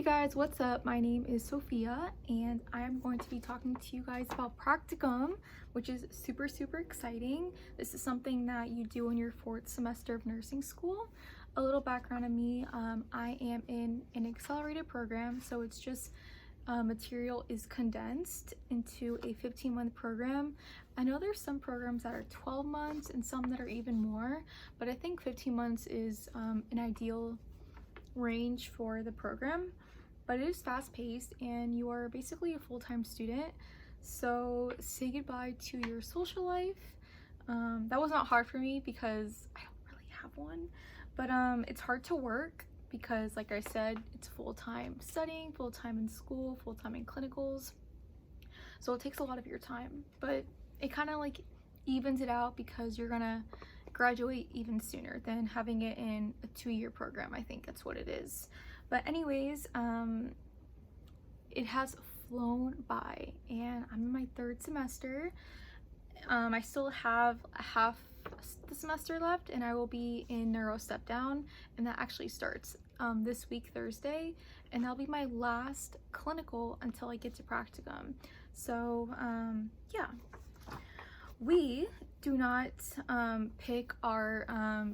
Hey guys, what's up? My name is Sophia and I am going to be talking to you guys about practicum, which is super exciting. This is something that you do in your 4th semester of nursing school. A little background on me, I am in an accelerated program, so it's just material is condensed into a 15-month program. I know there's some programs that are 12 months and some that are even more, but I think 15 months is an ideal range for the program. But it is fast-paced and you are basically a full-time student, so say goodbye to your social life. That was not hard for me because I don't really have one, but it's hard to work because, like I said, it's full-time studying, full-time in school, full-time in clinicals, so it takes a lot of your time, but it kind of like evens it out because you're gonna graduate even sooner than having it in a 2-year program. I think that's what it is. But anyways, it has flown by and I'm in my 3rd semester. I still have half the semester left and I will be in neuro step down, and that actually starts this week Thursday, and that'll be my last clinical until I get to practicum. So yeah, we do not pick our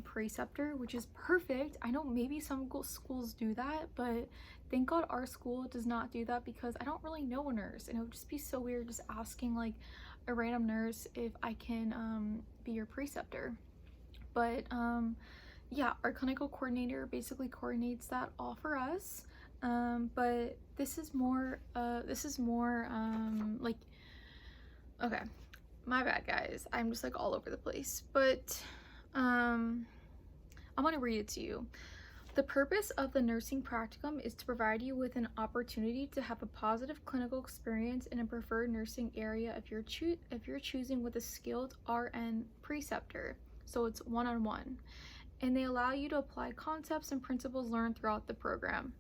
preceptor, which is perfect. I know maybe some schools do that, but thank God our school does not do that because I don't really know a nurse, and it would just be so weird just asking like a random nurse if I can be your preceptor. But yeah, our clinical coordinator basically coordinates that all for us. But this is more like, okay, my bad guys, I'm just like all over the place, but I'm gonna read it to you. The purpose of the nursing practicum is to provide you with an opportunity to have a positive clinical experience in a preferred nursing area if you're choosing with a skilled RN preceptor. So it's one-on-one, and they allow you to apply concepts and principles learned throughout the program.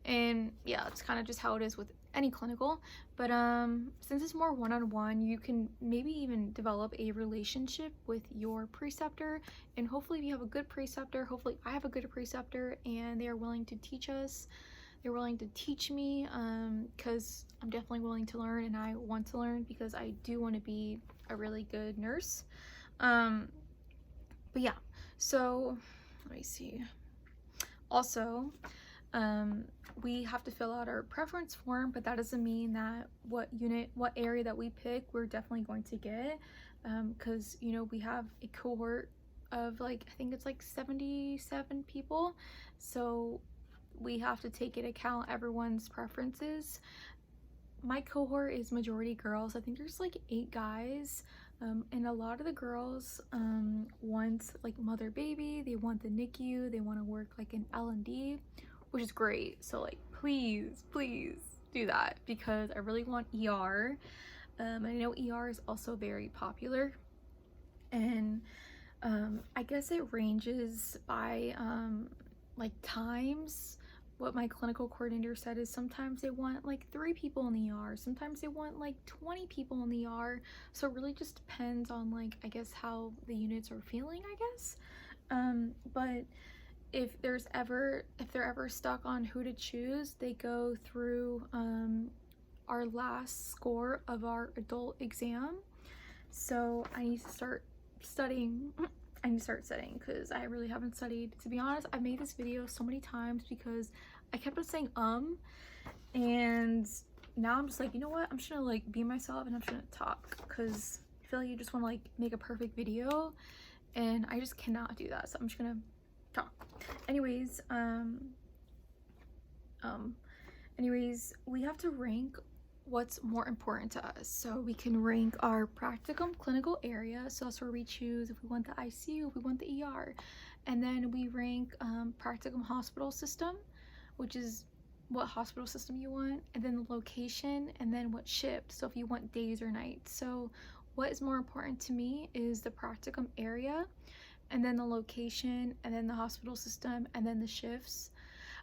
And yeah, it's kind of just how it is with any clinical, but since it's more one-on-one, you can maybe even develop a relationship with your preceptor, and hopefully if you have a good preceptor, hopefully I have a good preceptor and they are willing to teach us, they're willing to teach me, because I'm definitely willing to learn and I want to learn because I do want to be a really good nurse. But yeah, so let me see. Also, we have to fill out our preference form, but that doesn't mean that what area that we pick we're definitely going to get, because you know we have a cohort of like, I think it's like 77 people, so we have to take into account everyone's preferences. My cohort is majority girls. I think there's like 8 guys, and a lot of the girls want like mother baby, they want the NICU, they want to work like an L&D, which is great. So like please do that because I really want ER. I know ER is also very popular, and I guess it ranges by like times. What my clinical coordinator said is sometimes they want like 3 people in the ER, sometimes they want like 20 people in the ER, so it really just depends on like, I guess, how the units are feeling, I guess. But if they're ever stuck on who to choose, they go through our last score of our adult exam. So I need to start studying. I need to start studying because I really haven't studied. To be honest, I've made this video so many times because I kept on saying and now I'm just like, you know what, I'm just gonna like be myself and I'm just gonna talk because I feel like you just want to like make a perfect video and I just cannot do that, so I'm just gonna talk. Anyways, we have to rank what's more important to us. So we can rank our practicum clinical area, so that's where we choose if we want the ICU, if we want the ER, and then we rank practicum hospital system, which is what hospital system you want, and then the location, and then what shift, so if you want days or nights. So what is more important to me is the practicum area, and then the location, and then the hospital system, and then the shifts.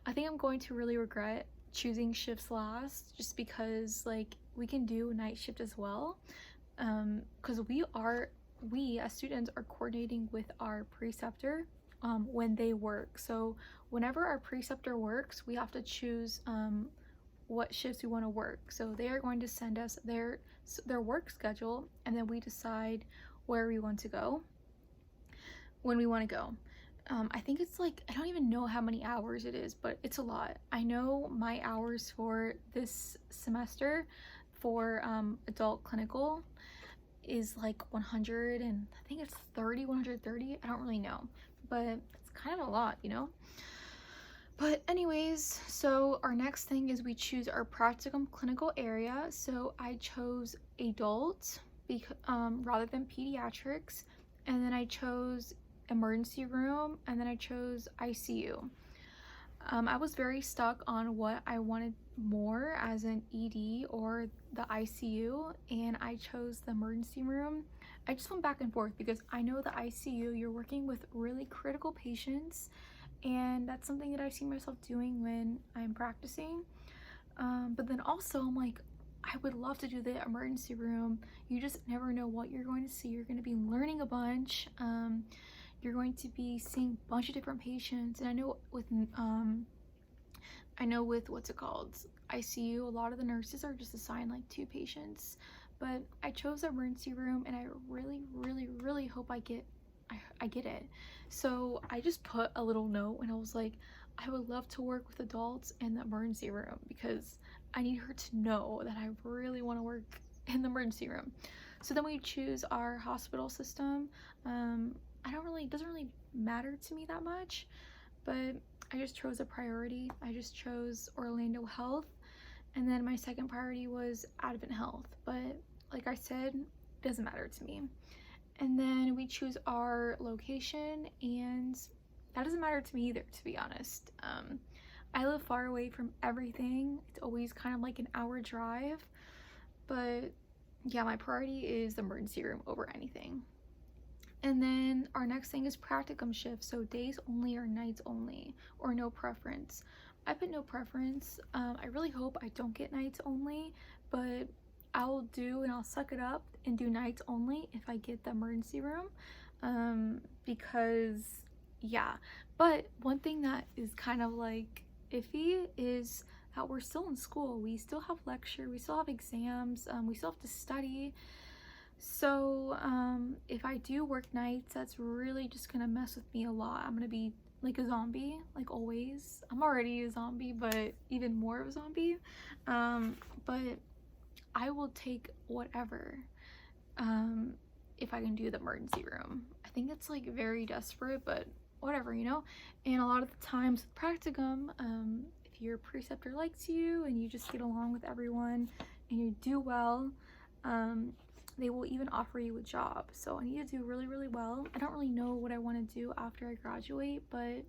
I think I'm going to really regret choosing shifts last, just because like we can do night shift as well, because we as students are coordinating with our preceptor when they work. So whenever our preceptor works, we have to choose what shifts we want to work. So they are going to send us their work schedule, and then we decide where we want to go, when we want to go. I think it's like, I don't even know how many hours it is, but it's a lot. I know my hours for this semester for adult clinical is like 100, and I think it's 130. I don't really know, but it's kind of a lot, you know. But anyways, so our next thing is we choose our practicum clinical area. So I chose adult rather than pediatrics, and then I chose emergency room, and then I chose ICU. I was very stuck on what I wanted more as an ED or the ICU, and I chose the emergency room. I just went back and forth because I know the ICU, you're working with really critical patients, and that's something that I see myself doing when I'm practicing. But then also I'm like, I would love to do the emergency room. You just never know what you're going to see. You're going to be learning a bunch. You're going to be seeing a bunch of different patients, and I know with what's it called, ICU, a lot of the nurses are just assigned like 2 patients. But I chose the emergency room, and I really hope I get it. So I just put a little note, and I was like, I would love to work with adults in the emergency room because I need her to know that I really want to work in the emergency room. So then we choose our hospital system. It doesn't really matter to me that much, but I just chose a priority. I just chose Orlando Health, and then my second priority was Advent Health, but like I said, it doesn't matter to me. And then we choose our location, and that doesn't matter to me either, to be honest. I live far away from everything. It's always kind of like an hour drive, but yeah, my priority is the emergency room over anything. And then our next thing is practicum shifts, so days only or nights only, or no preference. I put no preference. I really hope I don't get nights only, but I'll do, and I'll suck it up and do nights only if I get the emergency room, because yeah. But one thing that is kind of like iffy is that we're still in school. We still have lecture, we still have exams, we still have to study. So if I do work nights, that's really just gonna mess with me a lot. I'm gonna be like a zombie, like always. I'm already a zombie, but even more of a zombie. But I will take whatever if I can do the emergency room. I think it's like very desperate, but whatever, you know. And a lot of the times with practicum, if your preceptor likes you and you just get along with everyone and you do well, they will even offer you a job. So I need to do really well. I don't really know what I want to do after I graduate, but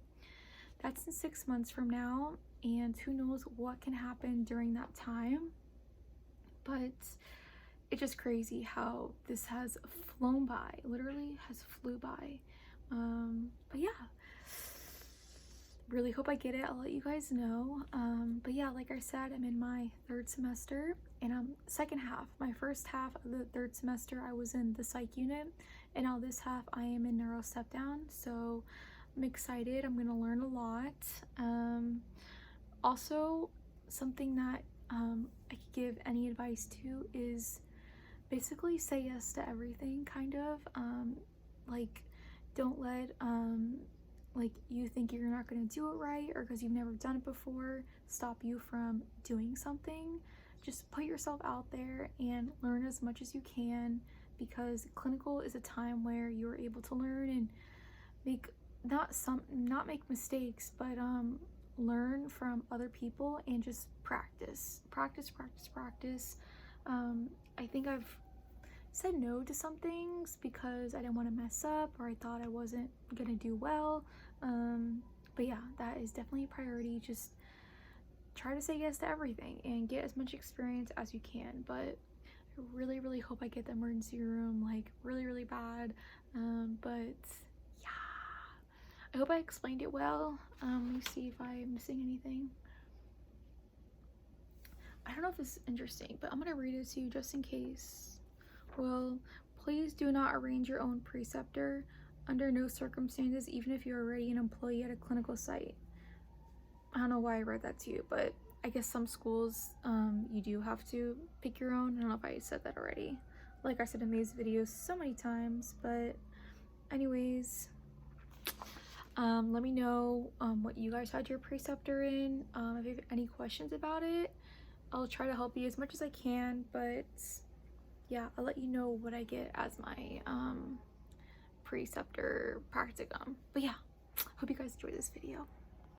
that's in 6 months from now, and who knows what can happen during that time. But it's just crazy how this has flown by, literally has flew by. But yeah, really hope I get it. I'll let you guys know. But yeah, like I said, I'm in my 3rd semester, and I'm second half. My first half of the 3rd semester I was in the psych unit, and now this half I am in neuro step down. So I'm excited. I'm gonna learn a lot. Also, something that I could give any advice to is basically say yes to everything, kind of. Like, don't let like you think you're not going to do it right, or because you've never done it before, stop you from doing something. Just put yourself out there and learn as much as you can, because clinical is a time where you're able to learn and not make mistakes, but learn from other people and just practice. I think I've said no to some things because I didn't want to mess up, or I thought I wasn't gonna do well. But yeah, that is definitely a priority. Just try to say yes to everything and get as much experience as you can. But I really hope I get the emergency room, like really bad. But yeah, I hope I explained it well. Let me see if I'm missing anything. I don't know if this is interesting, but I'm gonna read it to you just in case. Well, please do not arrange your own preceptor. under no circumstances, even if you're already an employee at a clinical site. I don't know why I read that to you, but I guess some schools you do have to pick your own. I don't know if I said that already. Like I said in these videos so many times, but anyways, let me know what you guys had your preceptor in. If you have any questions about it, I'll try to help you as much as I can, but yeah, I'll let you know what I get as my preceptor practicum. But yeah, hope you guys enjoyed this video.